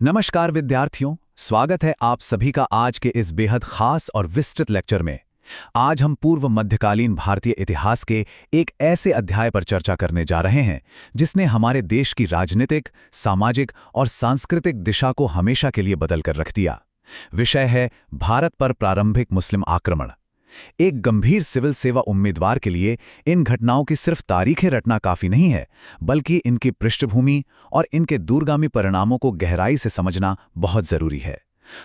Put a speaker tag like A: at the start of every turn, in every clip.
A: नमस्कार विद्यार्थियों, स्वागत है आप सभी का आज के इस बेहद खास और विस्तृत लेक्चर में। आज हम पूर्व मध्यकालीन भारतीय इतिहास के एक ऐसे अध्याय पर चर्चा करने जा रहे हैं जिसने हमारे देश की राजनीतिक, सामाजिक और सांस्कृतिक दिशा को हमेशा के लिए बदल कर रख दिया। विषय है भारत पर प्रारंभिक मुस्लिम आक्रमण। एक गंभीर सिविल सेवा उम्मीदवार के लिए इन घटनाओं की सिर्फ तारीखें रटना काफी नहीं है, बल्कि इनकी पृष्ठभूमि और इनके दूरगामी परिणामों को गहराई से समझना बहुत जरूरी है।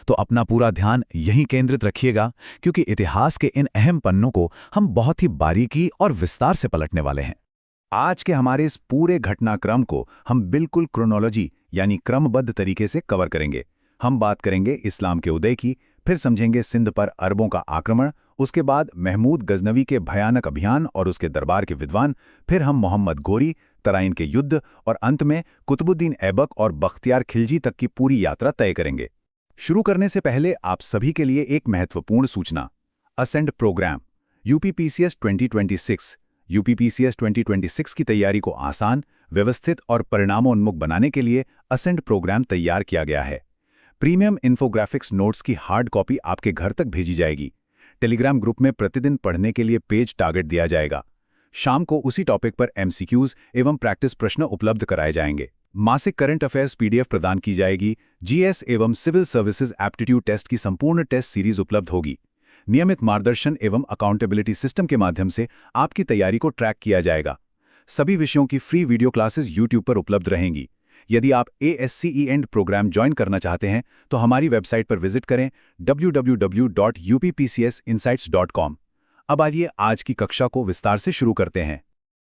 A: तो अपना पूरा ध्यान यहीं केंद्रित रखिएगा, क्योंकि इतिहास के इन अहम पन्नों को हम बहुत ही बारीकी और विस्तार से पलटने वाले हैं। आज के हमारे इस पूरे घटनाक्रम को हम बिल्कुल क्रोनोलॉजी यानी क्रमबद्ध तरीके से कवर करेंगे। हम बात करेंगे इस्लाम के उदय की, फिर समझेंगे सिंध पर अरबों का आक्रमण, उसके बाद महमूद गजनवी के भयानक अभियान और उसके दरबार के विद्वान, फिर हम मोहम्मद गोरी, तराइन के युद्ध और अंत में कुतुबुद्दीन ऐबक और बख्तियार खिलजी तक की पूरी यात्रा तय करेंगे। शुरू करने से पहले आप सभी के लिए एक महत्वपूर्ण सूचना। असेंड प्रोग्राम यूपीपीसीएस 2026 यूपीपीसीएस 2026 की तैयारी को आसान, व्यवस्थित और परिणामोन्मुख बनाने के लिए असेंड प्रोग्राम तैयार किया गया है। प्रीमियम इन्फोग्राफिक्स नोट्स की हार्ड कॉपी आपके घर तक भेजी जाएगी। टेलीग्राम ग्रुप में प्रतिदिन पढ़ने के लिए पेज टारगेट दिया जाएगा। शाम को उसी टॉपिक पर एमसीक्यूज एवं प्रैक्टिस प्रश्न उपलब्ध कराए जाएंगे। मासिक करंट अफेयर्स पीडीएफ प्रदान की जाएगी। जीएस एवं सिविल सर्विसेज एप्टीट्यूड टेस्ट की संपूर्ण टेस्ट सीरीज उपलब्ध होगी। नियमित मार्गदर्शन एवं अकाउंटेबिलिटी सिस्टम के माध्यम से आपकी तैयारी को ट्रैक किया जाएगा। सभी विषयों की फ्री वीडियो क्लासेस यूट्यूब पर उपलब्ध रहेंगी। यदि आप ASCE प्रोग्राम ज्वाइन करना चाहते हैं तो हमारी वेबसाइट पर विजिट करें www.uppcsinsights.com। अब आइए आज की कक्षा को विस्तार से शुरू करते हैं।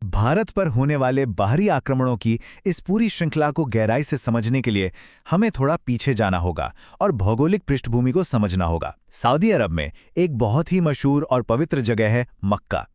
B: भारत पर होने वाले बाहरी आक्रमणों की इस पूरी श्रृंखला को गहराई से समझने के लिए हमें थोड़ा पीछे जाना होगा और भौगोलिक पृष्ठभूमि को समझना होगा। सऊदी अरब में एक बहुत ही मशहूर और पवित्र जगह है मक्का।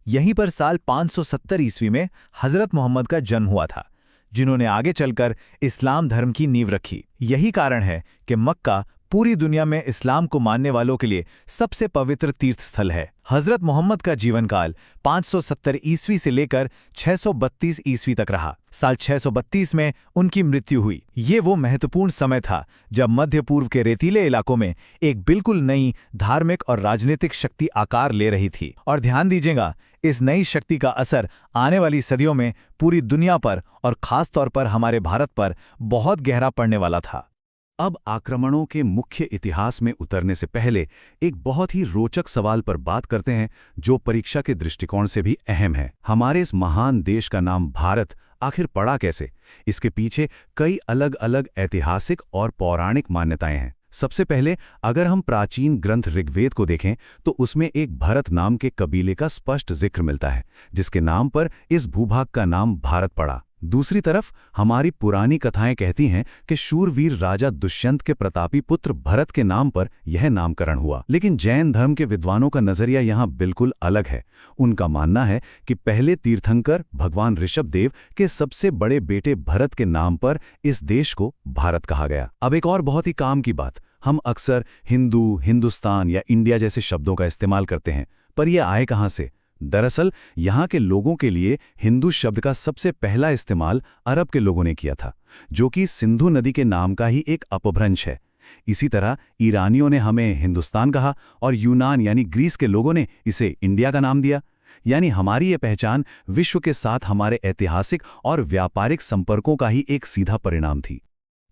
B: यहीं पर साल 570 ईस्वी में हजरत मोहम्मद का जन्म हुआ था, जिन्होंने आगे चलकर इस्लाम धर्म की नींव रखी। यही कारण है कि मक्का पूरी दुनिया में इस्लाम को मानने वालों के लिए सबसे पवित्र तीर्थ स्थल है। हजरत मोहम्मद का जीवनकाल 570 ईस्वी से लेकर 632 ईस्वी तक रहा। साल 632 में उनकी मृत्यु हुई। ये वो महत्वपूर्ण समय था जब मध्य पूर्व के रेतीले इलाकों में एक बिल्कुल नई धार्मिक और राजनीतिक शक्ति आकार ले रही थी। और ध्यान दीजिएगा, इस नई शक्ति का असर आने वाली सदियों में पूरी दुनिया पर और खास तौर पर हमारे भारत पर बहुत गहरा पड़ने वाला था।
A: अब आक्रमणों के मुख्य इतिहास में उतरने से पहले एक बहुत ही रोचक सवाल पर बात करते हैं, जो परीक्षा के दृष्टिकोण से भी अहम है। हमारे इस महान देश का नाम भारत आखिर पड़ा कैसे? इसके पीछे कई अलग अलग ऐतिहासिक और पौराणिक मान्यताएं हैं। सबसे पहले अगर हम प्राचीन ग्रंथ ऋग्वेद को देखें तो उसमें एक भरत नाम के कबीले का स्पष्ट जिक्र मिलता है, जिसके नाम पर इस भूभाग का नाम भारत पड़ा। दूसरी तरफ हमारी पुरानी कथाएं कहती हैं कि शूरवीर राजा दुष्यंत के प्रतापी पुत्र भरत के नाम पर यह नामकरण हुआ। लेकिन जैन धर्म के विद्वानों का नजरिया यहाँ बिल्कुल अलग है। उनका मानना है कि पहले तीर्थंकर भगवान ऋषभदेव के सबसे बड़े बेटे भरत के नाम पर इस देश को भारत कहा गया। अब एक और बहुत ही काम की बात, हम अक्सर हिंदू, हिंदुस्तान या इंडिया जैसे शब्दों का इस्तेमाल करते हैं, पर यह आए कहाँ से? दरअसल यहाँ के लोगों के लिए हिंदू शब्द का सबसे पहला इस्तेमाल अरब के लोगों ने किया था, जो कि सिंधु नदी के नाम का ही एक अपभ्रंश है। इसी तरह ईरानियों ने हमें हिंदुस्तान कहा और यूनान यानी ग्रीस के लोगों ने इसे इंडिया का नाम दिया। यानी हमारी ये पहचान विश्व के साथ हमारे ऐतिहासिक और व्यापारिक संपर्कों का ही एक सीधा परिणाम थी।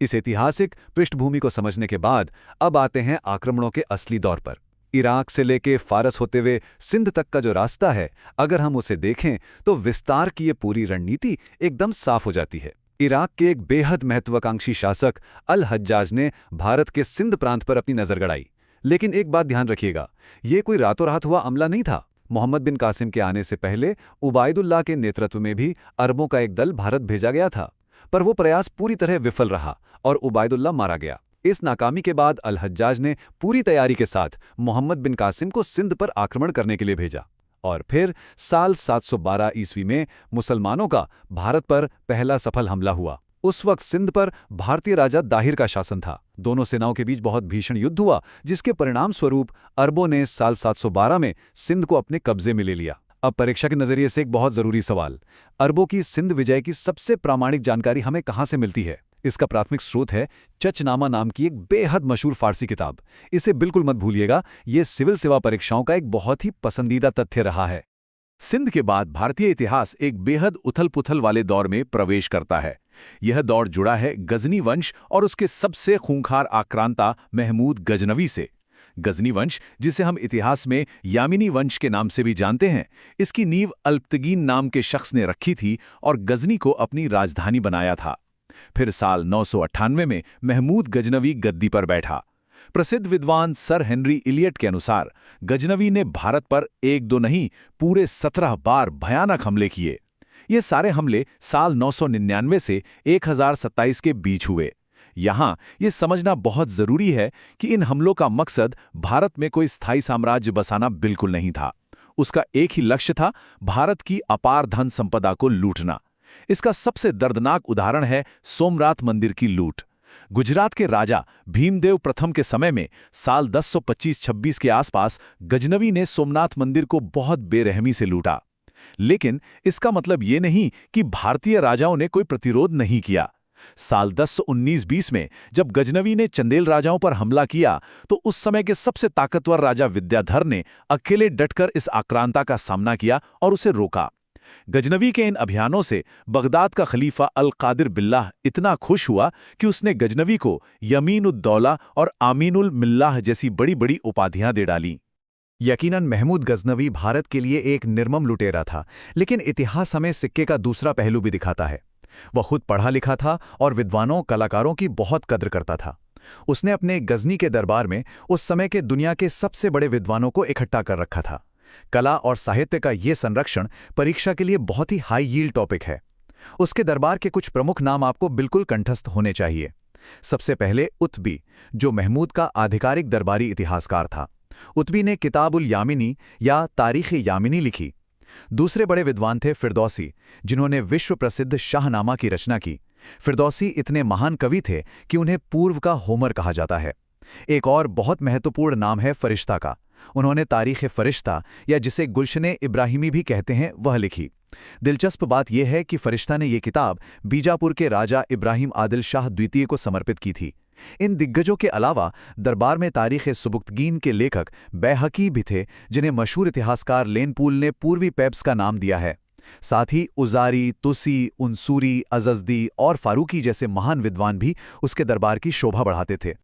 B: इस ऐतिहासिक पृष्ठभूमि को समझने के बाद अब आते हैं आक्रमणों के असली दौर पर। इराक से लेके फारस होते हुए सिंध तक का जो रास्ता है, अगर हम उसे देखें तो विस्तार की ये पूरी रणनीति एकदम साफ हो जाती है। इराक के एक बेहद महत्वाकांक्षी शासक अल हज्जाज ने भारत के सिंध प्रांत पर अपनी नजर गड़ाई। लेकिन एक बात ध्यान रखिएगा, ये कोई रातों रात हुआ हमला नहीं था। मोहम्मद बिन कासिम के आने से पहले उबायदुल्लाह के नेतृत्व में भी अरबों का एक दल भारत भेजा गया था, पर वो प्रयास पूरी तरह विफल रहा और उबायदुल्लाह मारा गया। इस नाकामी के बाद अल हज्जाज ने पूरी तैयारी के साथ मोहम्मद बिन कासिम को सिंध पर आक्रमण करने के लिए भेजा। और फिर साल 712 ईस्वी में मुसलमानों का भारत पर पहला सफल हमला हुआ। उस वक्त सिंध पर भारतीय राजा दाहिर का शासन था। दोनों सेनाओं के बीच बहुत भीषण युद्ध हुआ, जिसके परिणाम स्वरूप अरबों ने साल 712 में सिंध को अपने कब्जे में ले लिया। अब परीक्षा के नजरिए से एक बहुत जरूरी सवाल, अरबों की सिंध विजय की सबसे प्रामाणिक जानकारी हमें कहां से मिलती है? इसका प्राथमिक स्रोत है चचनामा नाम की एक बेहद मशहूर फारसी किताब। इसे बिल्कुल मत भूलिएगा, ये सिविल सेवा परीक्षाओं का एक बहुत ही पसंदीदा तथ्य रहा है।
A: सिंध के बाद भारतीय इतिहास एक बेहद उथल-पुथल वाले दौर में प्रवेश करता है। यह दौर जुड़ा है गजनी वंश और उसके सबसे खूंखार आक्रांता महमूद गजनवी से। गजनी वंश, जिसे हम इतिहास में यामिनी वंश के नाम से भी जानते हैं, इसकी नींव अल्पतगीन नाम के शख्स ने रखी थी और गजनी को अपनी राजधानी बनाया था। फिर साल 998 में महमूद गजनवी गद्दी पर बैठा। प्रसिद्ध विद्वान सर हेनरी इलियट के अनुसार गजनवी ने भारत पर एक दो नहीं पूरे 17 बार भयानक हमले किए। ये सारे हमले साल 999 से 1027 के बीच हुए। यहाँ ये समझना बहुत जरूरी है कि इन हमलों का मकसद भारत में कोई स्थायी साम्राज्य बसाना बिल्कुल नहीं था। उसका एक ही लक्ष्य था, भारत की अपार धन संपदा को लूटना। इसका सबसे दर्दनाक उदाहरण है सोमनाथ मंदिर की लूट। गुजरात के राजा भीमदेव प्रथम के समय में साल 1025-26 के आसपास गजनवी ने सोमनाथ मंदिर को बहुत बेरहमी से लूटा। लेकिन इसका मतलब ये नहीं कि भारतीय राजाओं ने कोई प्रतिरोध नहीं किया। साल 1019-20 में जब गजनवी ने चंदेल राजाओं पर हमला किया, तो उस समय के सबसे ताकतवर राजा विद्याधर ने अकेले डटकर इस आक्रांता का सामना किया और उसे रोका। गजनवी के इन अभियानों से बगदाद का खलीफा अल कादिर बिल्लाह इतना खुश हुआ कि उसने गजनवी को यमीन-उद-दौला और आमीनुल मिल्लाह जैसी बड़ी-बड़ी उपाधियां दे डालीं।
B: यकीनन महमूद गजनवी भारत के लिए एक निर्मम लुटेरा था, लेकिन इतिहास हमें सिक्के का दूसरा पहलू भी दिखाता है। वह खुद पढ़ा लिखा था और विद्वानों कलाकारों की बहुत कद्र करता था। उसने अपने गजनी के दरबार में उस समय के दुनिया के सबसे बड़े विद्वानों को इकट्ठा कर रखा था। कला और साहित्य का ये संरक्षण परीक्षा के लिए बहुत ही हाई यील्ड टॉपिक है। उसके दरबार के कुछ प्रमुख नाम आपको बिल्कुल कंठस्थ होने चाहिए। सबसे पहले उत्बी, जो महमूद का आधिकारिक दरबारी इतिहासकार था। उत्बी ने किताबुल यामिनी या तारीख़ यामिनी लिखी। दूसरे बड़े विद्वान थे फिरदौसी, जिन्होंने विश्व प्रसिद्ध शाहनामा की रचना की। फिरदौसी इतने महान कवि थे कि उन्हें पूर्व का होमर कहा जाता है। एक और बहुत महत्वपूर्ण नाम है फरिश्ता का। उन्होंने तारीख़ फरिश्ता, या जिसे गुलशने इब्राहिमी भी कहते हैं, वह लिखी। दिलचस्प बात यह है कि फरिश्ता ने यह किताब बीजापुर के राजा इब्राहिम आदिल शाह द्वितीय को समर्पित की थी। इन दिग्गजों के अलावा दरबार में तारीख़ सुबुक्तगीन के लेखक बैहकी भी थे, जिन्हें मशहूर इतिहासकार लेनपूल ने पूर्वी पेब्स का नाम दिया है। साथ ही उजारी, तुसी, उनसूरी, अजज़दी और फारूकी जैसे महान विद्वान भी उसके दरबार की शोभा बढ़ाते थे।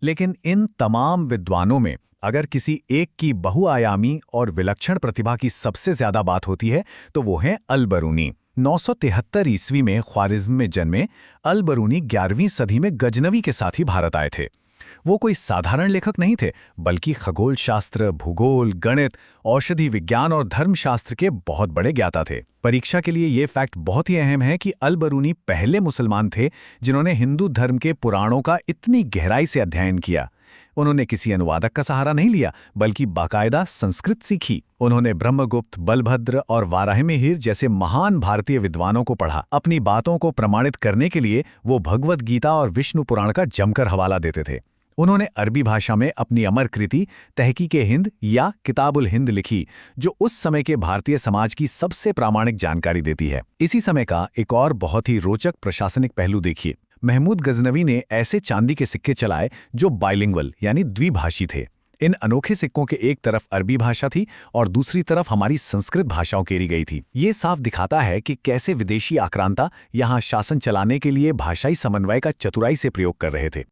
A: लेकिन इन तमाम विद्वानों में अगर किसी एक की बहुआयामी और विलक्षण प्रतिभा की सबसे ज्यादा बात होती है, तो वो है अल-बरूनी। 973 ईस्वी में ख्वारिज़्म में जन्मे अल-बरूनी 11वीं सदी में गजनवी के साथ ही भारत आए थे। वो कोई साधारण लेखक नहीं थे, बल्कि खगोल शास्त्र, भूगोल, गणित, औषधि विज्ञान और धर्मशास्त्र के बहुत बड़े ज्ञाता थे। परीक्षा के लिए ये फैक्ट बहुत ही अहम है कि अल-बरूनी पहले मुसलमान थे जिन्होंने हिंदू धर्म के पुराणों का इतनी गहराई से अध्ययन किया। उन्होंने किसी अनुवादक का सहारा नहीं लिया, बल्कि बाकायदा संस्कृत सीखी। उन्होंने ब्रह्मगुप्त, बलभद्र और वाराहमिहिर जैसे महान भारतीय विद्वानों को पढ़ा। अपनी बातों को प्रमाणित करने के लिए वो भगवद गीता और विष्णु पुराण का जमकर हवाला देते थे। उन्होंने अरबी भाषा में अपनी अमर कृति तहकीके हिंद या किताबुल हिंद लिखी, जो उस समय के भारतीय समाज की सबसे प्रामाणिक जानकारी देती है। इसी समय का एक और बहुत ही रोचक प्रशासनिक पहलू देखिए। महमूद गजनवी ने ऐसे चांदी के सिक्के चलाए जो बाइलिंगुअल यानी द्विभाषी थे। इन अनोखे सिक्कों के एक तरफ अरबी भाषा थी और दूसरी तरफ हमारी संस्कृत भाषाओं केरी गई थी। ये साफ दिखाता है कि कैसे विदेशी आक्रांता यहाँ शासन चलाने के लिए भाषाई समन्वय का चतुराई से प्रयोग कर रहे थे।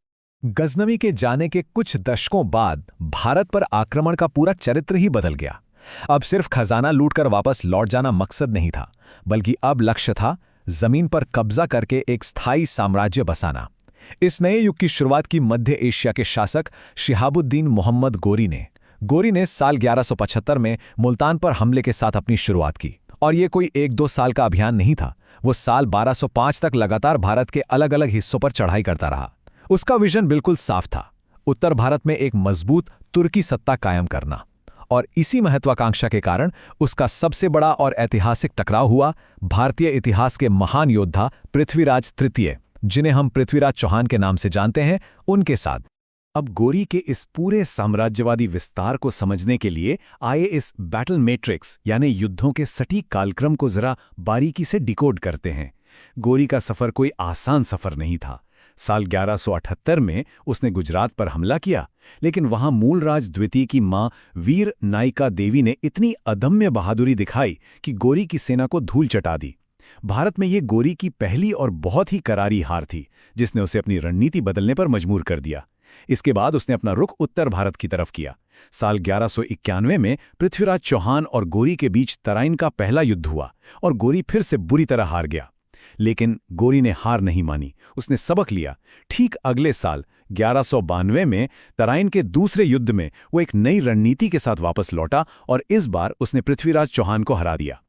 B: गजनवी के जाने के कुछ दशकों बाद भारत पर आक्रमण का पूरा चरित्र ही बदल गया। अब सिर्फ खजाना लूटकर वापस लौट जाना मकसद नहीं था, बल्कि अब लक्ष्य था जमीन पर कब्जा करके एक स्थायी साम्राज्य बसाना। इस नए युग की शुरुआत की मध्य एशिया के शासक शिहाबुद्दीन मोहम्मद गोरी ने साल 1175 में मुल्तान पर हमले के साथ अपनी शुरुआत की। और ये कोई 1-2 साल का अभियान नहीं था। वो साल 1205 तक लगातार भारत के अलग अलग हिस्सों पर चढ़ाई करता रहा। उसका विजन बिल्कुल साफ था, उत्तर भारत में एक मजबूत तुर्की सत्ता कायम करना। और इसी महत्वाकांक्षा के कारण उसका सबसे बड़ा और ऐतिहासिक टकराव हुआ भारतीय इतिहास के महान योद्धा पृथ्वीराज तृतीय, जिन्हें हम पृथ्वीराज चौहान के नाम से जानते हैं, उनके साथ।
A: अब गोरी के इस पूरे साम्राज्यवादी विस्तार को समझने के लिए आए इस बैटल मैट्रिक्स यानी युद्धों के सटीक कालक्रम को जरा बारीकी से डिकोड करते हैं। गोरी का सफर कोई आसान सफर नहीं था। साल 1178 में उसने गुजरात पर हमला किया, लेकिन वहां मूलराज द्वितीय की मां वीर नायिका देवी ने इतनी अदम्य बहादुरी दिखाई कि गोरी की सेना को धूल चटा दी। भारत में ये गोरी की पहली और बहुत ही करारी हार थी, जिसने उसे अपनी रणनीति बदलने पर मजबूर कर दिया। इसके बाद उसने अपना रुख उत्तर भारत की तरफ किया। साल 1191 में पृथ्वीराज चौहान और गोरी के बीच तराइन का पहला युद्ध हुआ और गोरी फिर से बुरी तरह हार गया। लेकिन गोरी ने हार नहीं मानी, उसने सबक लिया। ठीक अगले साल 1192 में तराइन के दूसरे युद्ध में वो एक नई रणनीति के साथ वापस लौटा और इस बार उसने पृथ्वीराज चौहान को हरा दिया।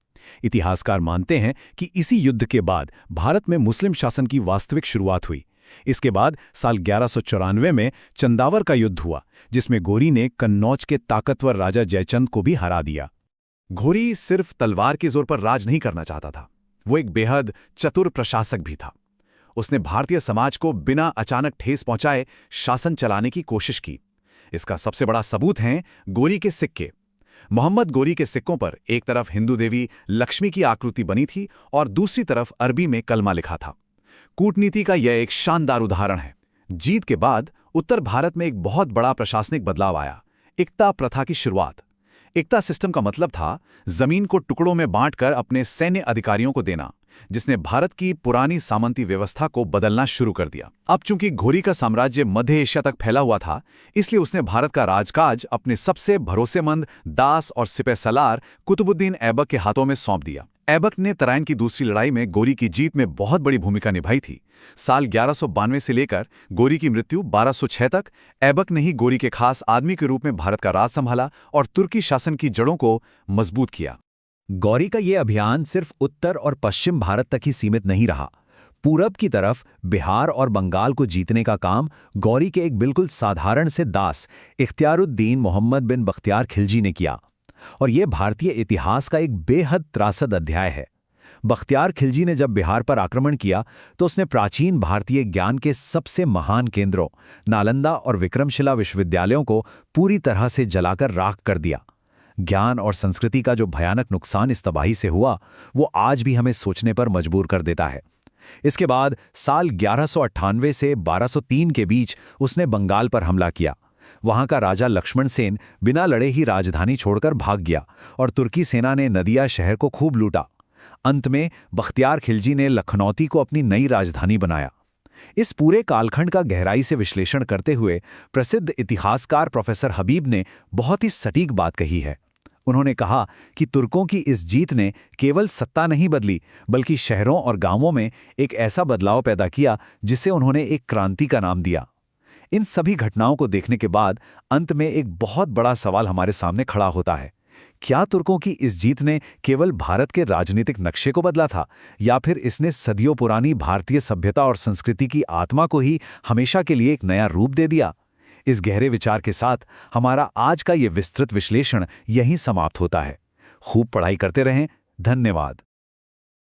A: इतिहासकार मानते हैं कि इसी युद्ध के बाद भारत में मुस्लिम शासन की वास्तविक शुरुआत हुई। इसके बाद साल 1194 में चंदावर का युद्ध हुआ, जिसमें गोरी ने कन्नौज के ताकतवर राजा जयचंद को भी हरा दिया।
B: गोरी सिर्फ तलवार के जोर पर राज नहीं करना चाहता था, वो एक बेहद चतुर प्रशासक भी था। उसने भारतीय समाज को बिना अचानक ठेस पहुंचाए शासन चलाने की कोशिश की। इसका सबसे बड़ा सबूत हैं गोरी के सिक्के। मोहम्मद गोरी के सिक्कों पर एक तरफ हिंदू देवी लक्ष्मी की आकृति बनी थी और दूसरी तरफ अरबी में कलमा लिखा था। कूटनीति का यह एक शानदार उदाहरण है। जीत के बाद उत्तर भारत में एक बहुत बड़ा प्रशासनिक बदलाव आया, इक्ता प्रथा की शुरुआत। इक्ता सिस्टम का मतलब था जमीन को टुकड़ों में बांटकर अपने सैन्य अधिकारियों को देना, जिसने भारत की पुरानी सामंती व्यवस्था को बदलना शुरू कर दिया। अब चूंकि घोरी का साम्राज्य मध्य एशिया तक फैला हुआ था, इसलिए उसने भारत का राजकाज अपने सबसे भरोसेमंद दास और सिपह सलार कुतुबुद्दीन ऐबक के हाथों में सौंप दिया। ऐबक ने तराइन की दूसरी लड़ाई में गोरी की जीत में बहुत बड़ी भूमिका निभाई थी। साल 1192 से लेकर गोरी की मृत्यु 1206 तक ऐबक ने ही गोरी के खास आदमी के रूप में भारत का राज संभाला और तुर्की शासन की जड़ों को मजबूत किया।
A: गौरी का ये अभियान सिर्फ उत्तर और पश्चिम भारत तक ही सीमित नहीं रहा। पूरब की तरफ बिहार और बंगाल को जीतने का काम गौरी के एक बिल्कुल साधारण से दास इख्तियारुद्दीन मोहम्मद बिन बख्तियार खिलजी ने किया, और यह भारतीय इतिहास का एक बेहद त्रासद अध्याय है। बख्तियार खिलजी ने जब बिहार पर आक्रमण किया तो उसने प्राचीन भारतीय ज्ञान के सबसे महान केंद्रों नालंदा और विक्रमशिला विश्वविद्यालयों को पूरी तरह से जलाकर राख कर दिया। ज्ञान और संस्कृति का जो भयानक नुकसान इस तबाही से हुआ, वो आज भी हमें सोचने पर मजबूर कर देता है। इसके बाद साल 1198 से 1203 के बीच उसने बंगाल पर हमला किया। वहां का राजा लक्ष्मण सेन बिना लड़े ही राजधानी छोड़कर भाग गया और तुर्की सेना ने नदिया शहर को खूब लूटा। अंत में बख्तियार खिलजी ने लखनौती को अपनी नई राजधानी बनाया। इस पूरे कालखंड का गहराई से विश्लेषण करते हुए प्रसिद्ध इतिहासकार प्रोफेसर हबीब ने बहुत ही सटीक बात कही है। उन्होंने कहा कि तुर्कों की इस जीत ने केवल सत्ता नहीं बदली, बल्कि शहरों और गांवों में एक ऐसा बदलाव पैदा किया जिसे उन्होंने एक क्रांति का नाम दिया। इन सभी घटनाओं को देखने के बाद अंत में एक बहुत बड़ा सवाल हमारे सामने खड़ा होता है। क्या तुर्कों की इस जीत ने केवल भारत के राजनीतिक नक्शे को बदला था, या फिर इसने सदियों पुरानी भारतीय सभ्यता और संस्कृति की आत्मा को ही हमेशा के लिए एक नया रूप दे दिया? इस गहरे विचार के साथ हमारा आज का ये विस्तृत विश्लेषण यहीं समाप्त होता है। खूब पढ़ाई करते रहें। धन्यवाद।